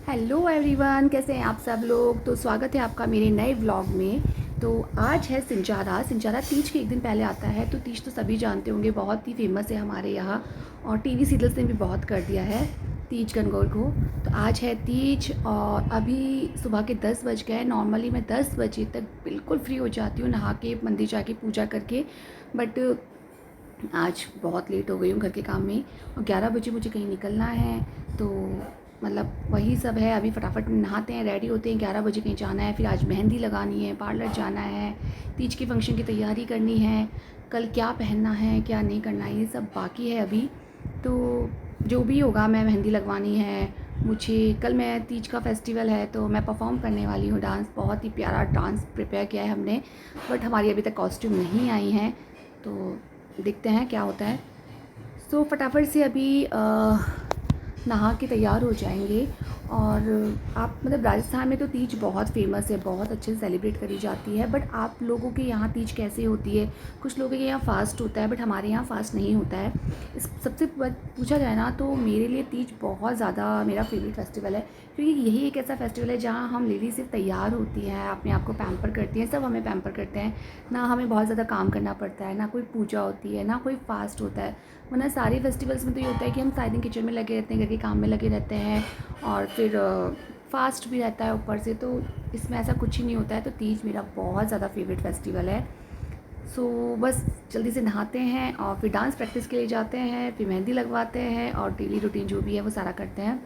Hello everyone, कैसे हैं आप सब लोग। तो स्वागत है आपका मेरे नए व्लॉग में। तो आज है सिंचारा तीज के एक दिन पहले आता है। तो तीज तो सभी जानते होंगे, बहुत ही फेमस है हमारे यहाँ और टीवी सीरियल्स ने भी बहुत कर दिया है तीज गणगौर को। तो आज है तीज और अभी सुबह के 10 बज गए। नॉर्मली मैं 10 बजे तक बिल्कुल फ्री हो जाती हूँ नहा के, मंदिर जाके पूजा करके। बट आज बहुत लेट हो गई हूँ घर के काम में और 11 बजे मुझे कहीं निकलना है। तो मतलब वही सब है। अभी फटाफट नहाते हैं, रेडी होते हैं, 11 बजे कहीं जाना है। फिर आज मेहंदी लगानी है, पार्लर जाना है, तीज के फंक्शन की तैयारी करनी है, कल क्या पहनना है क्या नहीं करना है ये सब बाकी है अभी। तो जो भी होगा, मैं मेहंदी लगवानी है मुझे। कल मैं तीज का फेस्टिवल है तो मैं परफॉर्म करने वाली हूँ डांस। बहुत ही प्यारा डांस प्रिपेयर किया है हमने, बट हमारी अभी तक कॉस्ट्यूम नहीं आई हैं। तो देखते हैं क्या होता है। सो फटाफट से अभी नहा के तैयार हो जाएंगे। और आप मतलब राजस्थान में तो तीज बहुत फेमस है, बहुत अच्छे से सेलिब्रेट करी जाती है। बट आप लोगों के यहाँ तीज कैसे होती है? कुछ लोगों के यहाँ फ़ास्ट होता है, बट हमारे यहाँ फ़ास्ट नहीं होता है। इस सबसे पूछा जाए ना तो मेरे लिए तीज बहुत ज़्यादा मेरा फेवरेट फेस्टिवल है, क्योंकि यही एक ऐसा फेस्टिवल है जहाँ हम लेडीज़ सिर्फ तैयार होती हैं, अपने आप को पैम्पर करती हैं, सब हमें पैम्पर करते हैं। ना हमें बहुत ज़्यादा काम करना पड़ता है, ना कोई पूजा होती है, ना कोई फास्ट होता है। वरना सारे फेस्टिवल्स में तो ये होता है कि हम सारे दिन किचन में लगे रहते हैं, घर के काम में लगे रहते हैं और फिर फास्ट भी रहता है ऊपर से। तो इसमें ऐसा कुछ ही नहीं होता है। तो तीज मेरा बहुत ज़्यादा फेवरेट फेस्टिवल है। सो बस जल्दी से नहाते हैं और फिर डांस प्रैक्टिस के लिए जाते हैं, फिर मेहंदी लगवाते हैं और डेली रूटीन जो भी है वो सारा करते हैं।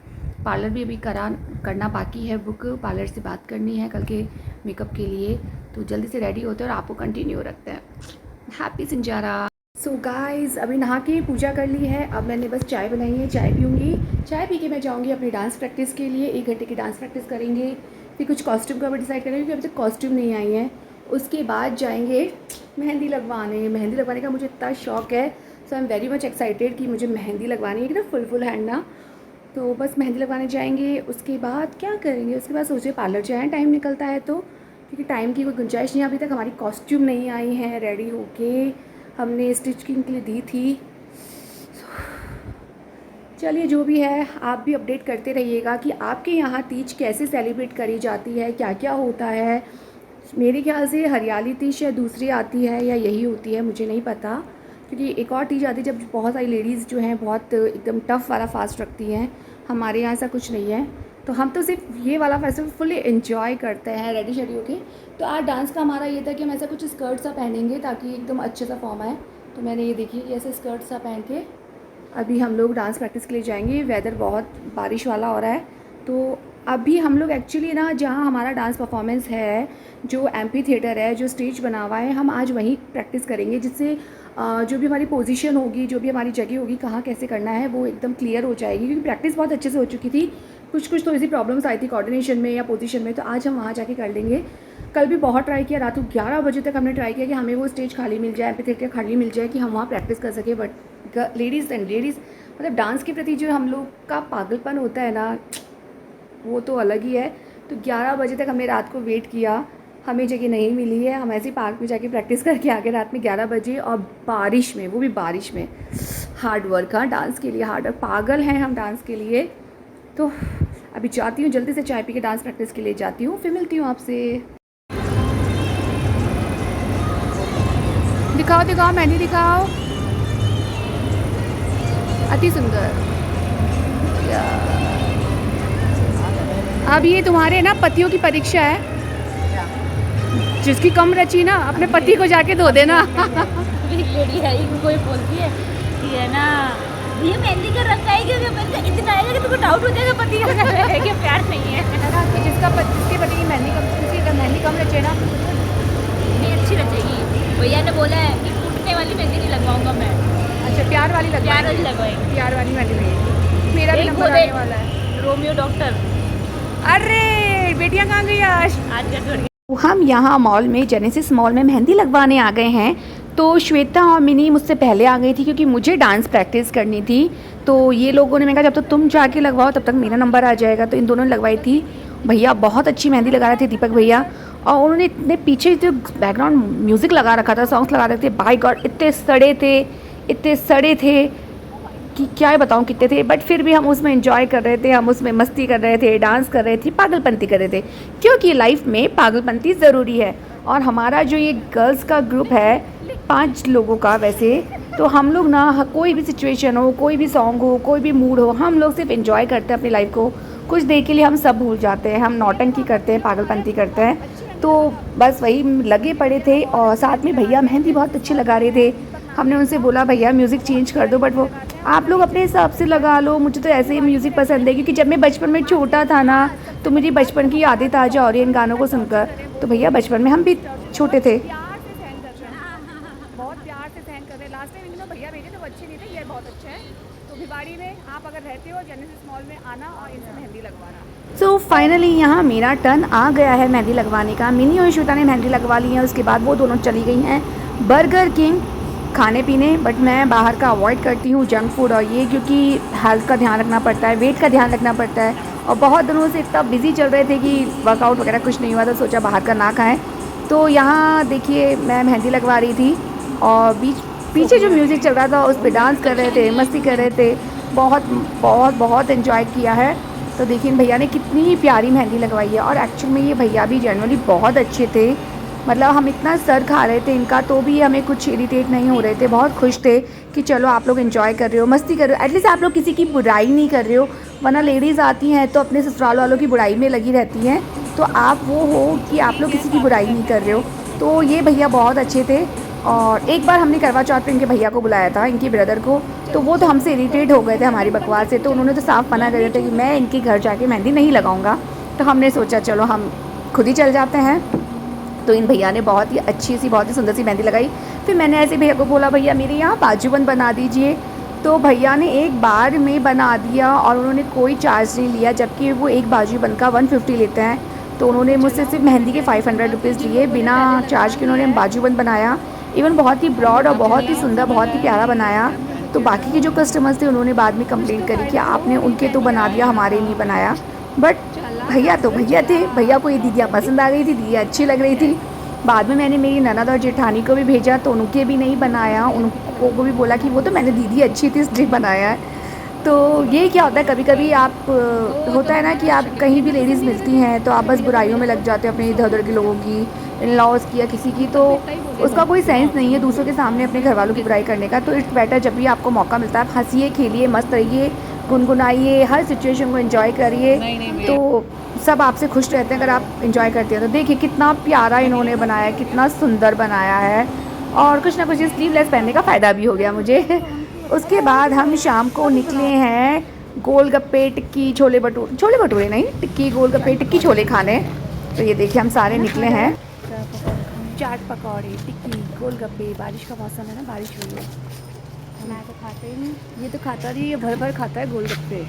पार्लर भी अभी करना बाकी है बुक। पार्लर से बात करनी है कल के मेकअप के लिए। तो जल्दी से रेडी होते हैं और आपको कंटिन्यू रखते हैं। हैप्पी सिंजारा। सो गाइज़, अभी नहा के पूजा कर ली है। अब मैंने बस चाय बनाई है, चाय पीऊँगी। चाय पी के मैं जाऊँगी अपनी डांस प्रैक्टिस के लिए। 1 घंटे की डांस प्रैक्टिस करेंगे। फिर कुछ कॉस्ट्यूम का भी डिसाइड करेंगे, क्योंकि अभी तक कॉस्ट्यूम नहीं आई है। उसके बाद जाएंगे मेहंदी लगवाने। मेहंदी लगवाने का मुझे इतना शौक है। So I am very much excited कि मुझे मेहंदी लगवानी है कि ना फुल हैंड ना। तो बस मेहंदी लगवाने जाएंगे। उसके बाद क्या करेंगे? उसके बाद सोचिए पार्लर जाएँ, टाइम निकलता है तो, क्योंकि टाइम की कोई गुंजाइश नहीं है। अभी तक हमारी कॉस्ट्यूम नहीं आई है रेडी होके, हमने स्टिचिंग के लिए दी थी। चलिए जो भी है, आप भी अपडेट करते रहिएगा कि आपके यहाँ तीज कैसे सेलिब्रेट करी जाती है, क्या क्या होता है। मेरे ख्याल से हरियाली तीज या दूसरी आती है या यही होती है, मुझे नहीं पता। क्योंकि एक और तीज आती है जब बहुत सारी लेडीज़ जो हैं बहुत एकदम टफ़ वाला फास्ट रखती हैं। हमारे यहाँ ऐसा कुछ नहीं है। तो हम तो सिर्फ ये वाला फेस्टिवल फुली एंजॉय करते हैं रेडी शेडी होके। तो आज डांस का हमारा ये था कि हम ऐसा कुछ स्कर्ट सा पहनेंगे ताकि एकदम अच्छे सा फॉर्म आए। तो मैंने ये देखिए कि ऐसे स्कर्ट सा पहन के अभी हम लोग डांस प्रैक्टिस के लिए जाएंगे। वेदर बहुत बारिश वाला हो रहा है। तो अभी हम लोग एक्चुअली ना, जहाँ हमारा डांस परफॉर्मेंस है, जो एम्पी थिएटर है, जो स्टेज बना हुआ है, हम आज वहीं प्रैक्टिस करेंगे। जिससे जो भी हमारी पोजीशन होगी, जो भी हमारी जगह होगी, कहाँ कैसे करना है, वो एकदम क्लियर हो जाएगी। क्योंकि प्रैक्टिस बहुत अच्छे से हो चुकी थी। कुछ तो ऐसी प्रॉब्लम्स आई थी कोऑर्डिनेशन में या पोजीशन में। तो आज हम वहाँ जाके कर लेंगे। कल भी बहुत ट्राई किया, रात को 11 बजे तक हमने ट्राई किया कि हमें वो स्टेज खाली मिल जाए, एम्पी थिएटर खाली मिल जाए कि हम वहाँ प्रैक्टिस कर सकें। बट लेडीज़ मतलब डांस के प्रति जो हम लोग का पागलपन होता है ना, वो तो अलग ही है। तो 11 बजे तक हमने रात को वेट किया, हमें जगह नहीं मिली है। हम ऐसे ही पार्क में जाके प्रैक्टिस करके आ गए रात में 11 बजे, और बारिश में, वो भी बारिश में। हार्ड वर्क, हाँ, डांस के लिए हार्ड वर्क, पागल हैं हम डांस के लिए। तो अभी जाती हूँ, जल्दी से चाय पी के डांस प्रैक्टिस के लिए जाती हूँ। फिर मिलती हूँ आपसे। दिखाओ दिखाओ, मेहंदी दिखाओ। अति सुंदर। अब ये तुम्हारे ना पतियों की परीक्षा है। जिसकी कम रची ना, अपने पति को जाके धो देना। एक लेडी है, कोई बोलती है कि है ना, ये मेहंदी का रंग आएगा, इतना आएगा कि तुमको डाउट हो जाएगा पति का है कि प्यार नहीं है। जिसके पति की मेहंदी कम, किसी का मेहंदी कम रचे ना, नहीं अच्छी रचेगी। भैया ने बोला है कि टूटने वाली मेहंदी नहीं लगवाऊंगा मैं। अच्छा, प्यार वाली लगवाएंगे। प्यार वाली मेहंदी लगेगी। मेरा भी नंबर आने वाला है। Romeo doctor. अरे बेटियां कहाँ गई आज? थोड़ी हम यहाँ मॉल में, जेनेसिस मॉल में मेहंदी लगवाने आ गए हैं। तो श्वेता और मिनी मुझसे पहले आ गई थी, क्योंकि मुझे डांस प्रैक्टिस करनी थी। तो ये लोगों ने, मैं कहा जब तक तुम जाके लगवाओ तब तक मेरा नंबर आ जाएगा। तो इन दोनों ने लगवाई थी। भैया बहुत अच्छी मेहंदी लगा रहे थे, दीपक भैया। और उन्होंने इतने पीछे जो बैकग्राउंड म्यूज़िक लगा रखा था, सॉन्ग्स लगा रखे थे, बाय गॉड इतने सड़े थे, इतने सड़े थे। कि क्या बताऊँ कितने थे, बट फिर भी हम उसमें एंजॉय कर रहे थे, हम उसमें मस्ती कर रहे थे, डांस कर रहे थे, पागलपंती कर रहे थे, क्योंकि लाइफ में पागलपंती ज़रूरी है। और हमारा जो ये गर्ल्स का ग्रुप है 5 लोगों का वैसे, तो हम लोग ना कोई भी सिचुएशन हो, कोई भी सॉन्ग हो, कोई भी मूड हो, हम लोग सिर्फ एंजॉय करते हैं अपनी लाइफ को। कुछ देर के लिए हम सब भूल जाते हैं, हम नौटंकी करते हैं, पागलपंती करते हैं। तो बस वही लगे पड़े थे। और साथ में भैया मेहंदी बहुत अच्छी लगा रहे थे। हमने उनसे बोला भैया म्यूज़िक चेंज कर दो, बट वो आप लोग अपने हिसाब से लगा लो, मुझे तो ऐसे ही म्यूज़िक पसंद है, क्योंकि जब मैं बचपन में छोटा था ना, तो मुझे बचपन की यादें ताज़ा हो रही है इन गानों को सुनकर। तो भैया बचपन में हम भी छोटे थे। प्यार से सहन कर रहे हैं, बहुत प्यार से सहन कर रहे हैं। लास्ट टाइम इन्होंने भैया भेजे थे वो अच्छे नहीं थे, ये बहुत अच्छे हैं। तो भिवाड़ी में आप अगर रहते हो जेनेसिस मॉल में आना और इनसे मेहंदी लगवाना। सो फाइनली यहाँ मेरा टर्न आ गया है मेहंदी लगवाने का। मिनी और श्वेता ने मेहंदी लगवा ली है, उसके बाद वो दोनों चली गई हैं बर्गर किंग खाने पीने। बट मैं बाहर का अवॉइड करती हूँ जंक फूड और ये, क्योंकि हेल्थ का ध्यान रखना पड़ता है, वेट का ध्यान रखना पड़ता है। और बहुत दिनों से इतना बिजी चल रहे थे कि वर्कआउट वगैरह कुछ नहीं हुआ, तो सोचा बाहर का ना खाएं। तो यहाँ देखिए मैं मेहंदी लगवा रही थी और पीछे जो म्यूज़िक चल रहा था उस पर डांस कर रहे थे, मस्ती कर रहे थे। बहुत बहुत बहुत एंजॉय किया है। तो देखिए भैया ने कितनी प्यारी मेहंदी लगवाई है। और एक्चुअल में ये भैया भी जनरली बहुत अच्छे थे, मतलब हम इतना सर खा रहे थे इनका तो भी हमें कुछ इरिटेट नहीं हो रहे थे, बहुत खुश थे कि चलो आप लोग एंजॉय कर रहे हो, मस्ती कर रहे हो, एटलीस्ट आप लोग किसी की बुराई नहीं कर रहे हो। वरना लेडीज़ आती हैं तो अपने ससुराल वालों की बुराई में लगी रहती हैं, तो आप वो हो कि आप लोग किसी की बुराई नहीं कर रहे हो। तो ये भैया बहुत अच्छे थे। और एक बार हमने करवा चौथ पे इनके भैया को बुलाया था, इनके ब्रदर को, तो वो तो हमसे इरिटेट हो गए थे हमारी बकवास से, तो उन्होंने तो साफ मना कर दिया था कि मैं इनके घर जाके मेहंदी नहीं लगाऊंगा। तो हमने सोचा चलो हम खुद ही चल जाते हैं। तो इन भैया ने बहुत ही अच्छी सी, बहुत ही सुंदर सी मेहंदी लगाई। फिर मैंने ऐसे भैया को बोला भैया मेरे यहाँ बाजूबंद बना दीजिए, तो भैया ने एक बार में बना दिया और उन्होंने कोई चार्ज नहीं लिया, जबकि वो एक बाजूबंद का 150 लेते हैं। तो उन्होंने मुझसे सिर्फ मेहंदी के 500 रुपीज़ लिए, बिना चार्ज के उन्होंने बाजूबंद बनाया। इवन बहुत ही ब्रॉड और बहुत ही सुंदर, बहुत ही प्यारा बनाया। तो बाकी के जो कस्टमर्स थे उन्होंने बाद में कंप्लेंट करी कि आपने उनके तो बना दिया, हमारे नहीं बनाया। बट भैया तो भैया थे, भैया को ये दीदियाँ पसंद आ गई थी, दीदियाँ अच्छी लग रही थी। बाद में मैंने मेरी ननद और जेठानी को भी भेजा, तो उनके भी नहीं बनाया, उनको को भी बोला कि वो तो मैंने दीदी अच्छी थी इसलिए बनाया है। तो ये क्या होता है, कभी कभी आप होता है ना कि आप कहीं भी लेडीज़ मिलती हैं तो आप बस बुराइयों में लग जाते हैं अपने इधर उधर के लोगों की, इन लॉज की या किसी की, तो उसका कोई सेंस नहीं है दूसरों के सामने अपने घर वालों की बुराई करने का। तो इट्स बेटर जब भी आपको मौका मिलता है आप हंसिए, खेलिए, मस्त रहिए, गुनगुनाइए, हर सिचुएशन को एंजॉय करिए, तो सब आपसे खुश रहते हैं अगर आप एंजॉय करते हैं। तो देखिए कितना प्यारा इन्होंने बनाया है, कितना सुंदर बनाया है। और कुछ ना कुछ स्लीवलेस पहनने का फ़ायदा भी हो गया मुझे। उसके बाद हम शाम को निकले हैं गोलगप्पे, टिक्की, छोले भटूरे नहीं, टिक्की, गोलगप्पे, टिक्की, छोले खाने। तो ये देखिए हम सारे निकले हैं। चाट पकौड़े, टिक्की, गोलगप्पे, बारिश का मौसम है ना, बारिश हुई है। मैं तो खाते ही नहीं, ये तो खाता नहीं, ये भर भर खाता है गोलगप्पे।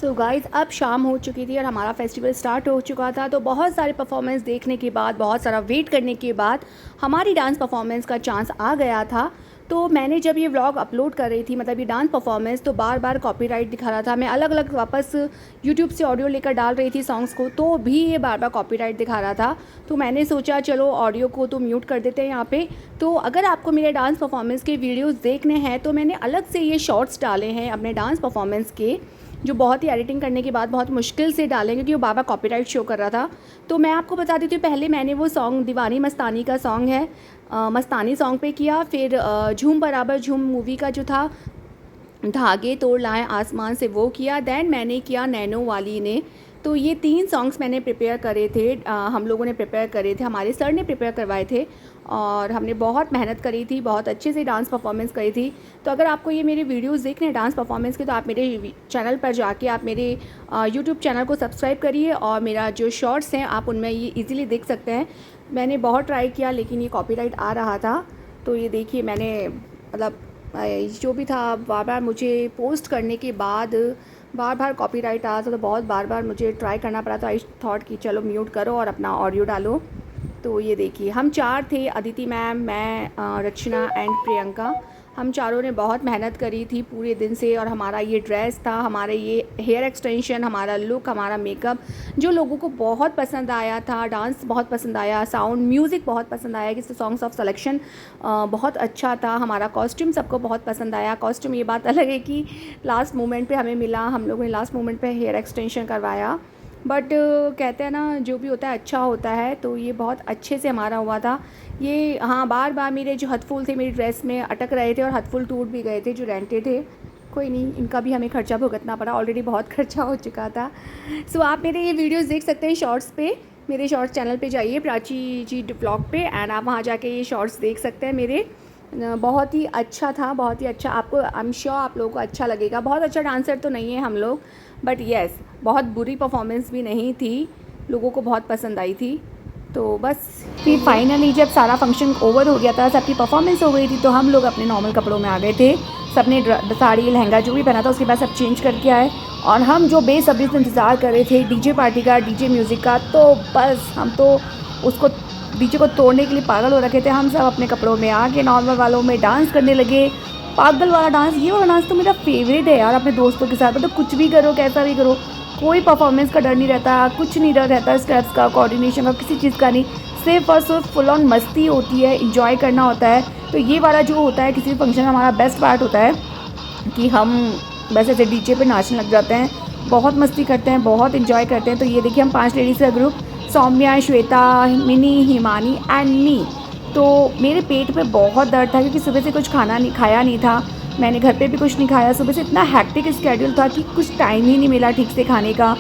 सो गाइज़ अब शाम हो चुकी थी और हमारा फेस्टिवल स्टार्ट हो चुका था। तो बहुत सारे परफॉर्मेंस देखने के बाद, बहुत सारा वेट करने के बाद हमारी डांस परफॉर्मेंस का चांस आ गया था। तो मैंने जब ये व्लॉग अपलोड कर रही थी, मतलब ये डांस परफॉर्मेंस, तो बार बार कॉपीराइट दिखा रहा था। मैं अलग अलग वापस यूट्यूब से ऑडियो लेकर डाल रही थी सॉन्ग्स को, तो भी ये बार बार कॉपीराइट दिखा रहा था। तो मैंने सोचा चलो ऑडियो को तो म्यूट कर देते हैं यहाँ पे। तो अगर आपको मेरे डांस परफॉर्मेंस के वीडियोज़ देखने हैं तो मैंने अलग से ये शॉर्ट्स डाले हैं अपने डांस परफॉर्मेंस के, जो बहुत ही एडिटिंग करने के बाद बहुत मुश्किल से डालें क्योंकि वो बाबा कॉपीराइट शो कर रहा था। तो मैं आपको बता देती हूँ, पहले मैंने वो सॉन्ग दीवानी मस्तानी का सॉन्ग है, मस्तानी सॉन्ग पे किया। फिर झूम बराबर झूम मूवी का जो था धागे तोड़ लाए आसमान से वो किया। दैन मैंने किया नैनो वाली ने। तो ये 3 सॉन्ग्स मैंने प्रिपेयर करे थे, हम लोगों ने प्रिपेयर करे थे, हमारे सर ने प्रिपेयर करवाए थे और हमने बहुत मेहनत करी थी, बहुत अच्छे से डांस परफॉर्मेंस करी थी। तो अगर आपको ये मेरे वीडियोस देखने हैं डांस परफॉर्मेंस के, तो आप मेरे चैनल पर जाके आप मेरे यूट्यूब चैनल को सब्सक्राइब करिए और मेरा जो शॉर्ट्स हैं आप उनमें ये इजीली देख सकते हैं। मैंने बहुत ट्राई किया लेकिन ये कॉपीराइट आ रहा था। तो ये देखिए मैंने मतलब जो भी था बार बार मुझे पोस्ट करने के बाद बार बार कॉपीराइट आ रहा था, तो बहुत बार बार मुझे ट्राई करना पड़ा। तो आई थॉट कि चलो म्यूट करो और अपना ऑडियो डालो। तो ये देखिए हम 4 थे, अदिति मैम, मैं, रचना एंड प्रियंका। हम चारों ने बहुत मेहनत करी थी पूरे दिन से, और हमारा ये ड्रेस था, हमारे ये हेयर एक्सटेंशन, हमारा लुक, हमारा मेकअप जो लोगों को बहुत पसंद आया था, डांस बहुत पसंद आया, साउंड म्यूज़िक बहुत पसंद आया, कि सॉन्ग्स ऑफ सिलेक्शन बहुत अच्छा था, हमारा कॉस्ट्यूम सबको बहुत पसंद आया। कॉस्ट्यूम ये बात अलग है कि लास्ट मोमेंट पे हमें मिला, हम लोगों ने लास्ट मोमेंट पे हेयर एक्सटेंशन करवाया, बट कहते हैं ना जो भी होता है अच्छा होता है, तो ये बहुत अच्छे से हमारा हुआ था। ये हाँ, बार बार मेरे जो हथफूल थे मेरी ड्रेस में अटक रहे थे और हथफूल टूट भी गए थे जो रेंटेड थे। कोई नहीं, इनका भी हमें खर्चा भुगतना पड़ा, ऑलरेडी बहुत खर्चा हो चुका था। सो आप मेरे ये वीडियोस देख सकते हैं शॉर्ट्स पे, मेरे शॉर्ट्स चैनल पे जाइए प्राची जी व्लॉग पे, एंड आप वहाँ जाके ये शॉर्ट्स देख सकते हैं मेरे। बहुत ही अच्छा था, बहुत ही अच्छा, आपको आई एम श्योर आप लोगों को अच्छा लगेगा। बहुत अच्छा डांसर तो नहीं है हम लोग, बट येस बहुत बुरी परफॉर्मेंस भी नहीं थी, लोगों को बहुत पसंद आई थी। तो बस फिर फाइनली जब सारा फंक्शन ओवर हो गया था, सबकी परफॉर्मेंस हो गई थी, तो हम लोग अपने नॉर्मल कपड़ों में आ गए थे। सबने साड़ी लहंगा जो भी पहना था उसके बाद सब चेंज करके आए, और हम जो बेसब्री से इंतज़ार कर रहे थे डीजे पार्टी का, डीजे म्यूज़िक का, तो बस हम तो उसको डीजे को तोड़ने के लिए पागल हो रखे थे। हम सब अपने कपड़ों में आके नॉर्मल वालों में डांस करने लगे, पागल वाला डांस। ये वाला डांस तो मेरा फेवरेट है यार, अपने दोस्तों के साथ। तो कुछ भी करो, कैसा भी करो, कोई परफॉर्मेंस का डर नहीं रहता, कुछ नहीं डर रहता, स्टेप्स का, कोऑर्डिनेशन का, किसी चीज़ का नहीं, सिर्फ और सिर्फ फुल ऑन मस्ती होती है, इंजॉय करना होता है। तो ये वाला जो होता है किसी भी फंक्शन में हमारा बेस्ट पार्ट होता है कि हम बस ऐसे डीजे पे नाचने लग जाते हैं, बहुत मस्ती करते हैं, बहुत इंजॉय करते हैं। तो ये देखिए हम 5 लेडीज़ का group, Saumya, Shweta, Mini, Himani and me. तो मेरे पेट पे बहुत दर्द था क्योंकि सुबह से कुछ खाया नहीं था, मैंने घर पे भी कुछ नहीं खाया। सुबह से इतना हैक्टिक स्केड्यूल था कि कुछ टाइम ही नहीं मिला ठीक से खाने का।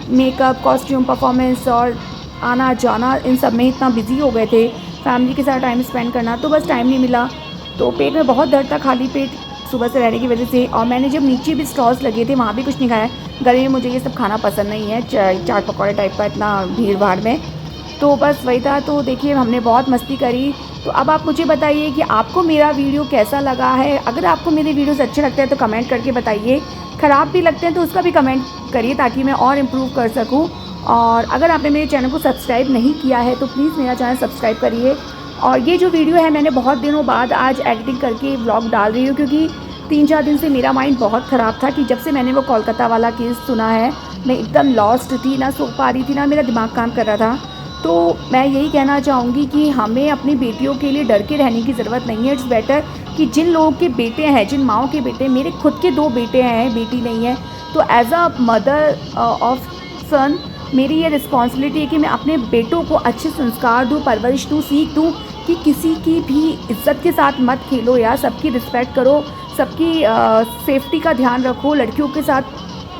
मेकअप, कॉस्ट्यूम, परफॉर्मेंस और आना जाना इन सब में इतना बिजी हो गए थे, फैमिली के साथ टाइम स्पेंड करना, तो बस टाइम नहीं मिला। तो पेट में बहुत दर्द था खाली पेट सुबह से रहने की वजह से। और मैंने जब नीचे भी स्टॉल्स लगे थे वहाँ भी कुछ नहीं खाया। गर्मी में मुझे ये सब खाना पसंद नहीं है, चाट पकौड़े टाइप का इतना भीड़ भाड़ में। तो बस वही था। तो देखिए हमने बहुत मस्ती करी। तो अब आप मुझे बताइए कि आपको मेरा वीडियो कैसा लगा है। अगर आपको मेरे वीडियोस अच्छे लगते हैं तो कमेंट करके बताइए, ख़राब भी लगते हैं तो उसका भी कमेंट करिए ताकि मैं और इम्प्रूव कर सकूं। और अगर आपने मेरे चैनल को सब्सक्राइब नहीं किया है तो प्लीज़ मेरा चैनल सब्सक्राइब करिए। और ये जो वीडियो है मैंने बहुत दिनों बाद आज एडिटिंग करके व्लॉग डाल रही हूँ, क्योंकि 3-4 दिन से मेरा माइंड बहुत ख़राब था कि जब से मैंने वो कोलकाता वाला केस सुना है मैं एकदम लॉस्ट थी, ना सो पा रही थी, ना मेरा दिमाग काम कर रहा था। तो मैं यही कहना चाहूँगी कि हमें अपनी बेटियों के लिए डर के रहने की ज़रूरत नहीं है। इट्स बेटर कि जिन लोगों के बेटे हैं, जिन माँओं के बेटे, मेरे खुद के 2 बेटे हैं, बेटी नहीं है, तो एज अ मदर ऑफ सन मेरी ये रिस्पॉन्सिबिलिटी है कि मैं अपने बेटों को अच्छे संस्कार दूँ, परवरिश दूँ, सीख दूँ कि किसी की भी इज्जत के साथ मत खेलो यार, सबकी रिस्पेक्ट करो, सबकी सेफ्टी का ध्यान रखो, लड़कियों के साथ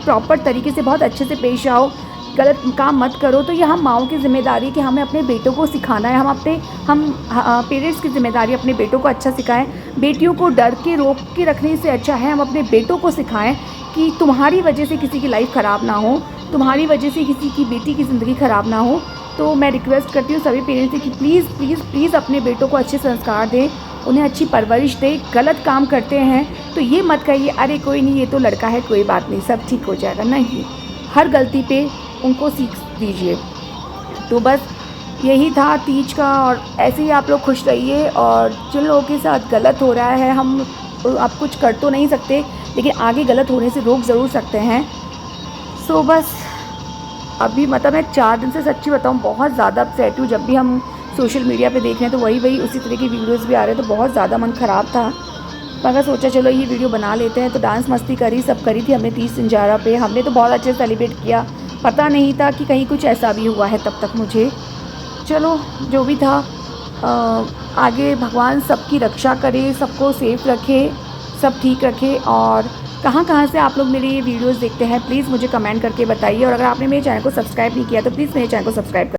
प्रॉपर तरीके से बहुत अच्छे से पेश आओ, गलत काम मत करो। तो ये हम माँओं की ज़िम्मेदारी है कि हमें अपने बेटों को सिखाना है। हम पेरेंट्स की ज़िम्मेदारी अपने बेटों को अच्छा सिखाएं। बेटियों को डर के रोक के रखने से अच्छा है हम अपने बेटों को सिखाएं कि तुम्हारी वजह से किसी की लाइफ ख़राब ना हो, तुम्हारी वजह से किसी की बेटी की ज़िंदगी ख़राब ना हो। तो मैं रिक्वेस्ट करती हूँ सभी पेरेंट्स से कि प्लीज़ प्लीज़ प्लीज़ अपने बेटों को अच्छे संस्कार दें, उन्हें अच्छी परवरिश दें। गलत काम करते हैं तो ये मत कहिए अरे कोई नहीं, ये तो लड़का है, कोई बात नहीं, सब ठीक हो जाएगा। नहीं, हर गलती पे उनको सीख दीजिए। तो बस यही था तीज का। और ऐसे ही आप लोग खुश रहिए। और जिन लोगों के साथ गलत हो रहा है हम अब कुछ कर तो नहीं सकते, लेकिन आगे गलत होने से रोक ज़रूर सकते हैं। सो बस अभी मतलब मैं 4 दिन से सच्ची बताऊँ बहुत ज़्यादा अपसेट हूँ। जब भी हम सोशल मीडिया पे देख रहे हैं तो वही उसी तरह की वीडियोस भी आ रहे हैं, तो बहुत ज़्यादा मन ख़राब था। मगर सोचा चलो ये वीडियो बना लेते हैं। तो डांस मस्ती करी, सब करी थी हमने तीज सिंजारा पे। हमने तो बहुत अच्छे से सेलिब्रेट किया, पता नहीं था कि कहीं कुछ ऐसा भी हुआ है तब तक मुझे। चलो जो भी था, आगे भगवान सबकी रक्षा करे, सबको सेफ रखे, सब ठीक रखे। और कहाँ से आप लोग मेरे ये वीडियोस देखते हैं प्लीज़ मुझे कमेंट करके बताइए। और अगर आपने मेरे चैनल को सब्सक्राइब नहीं किया तो प्लीज़ मेरे चैनल को सब्सक्राइब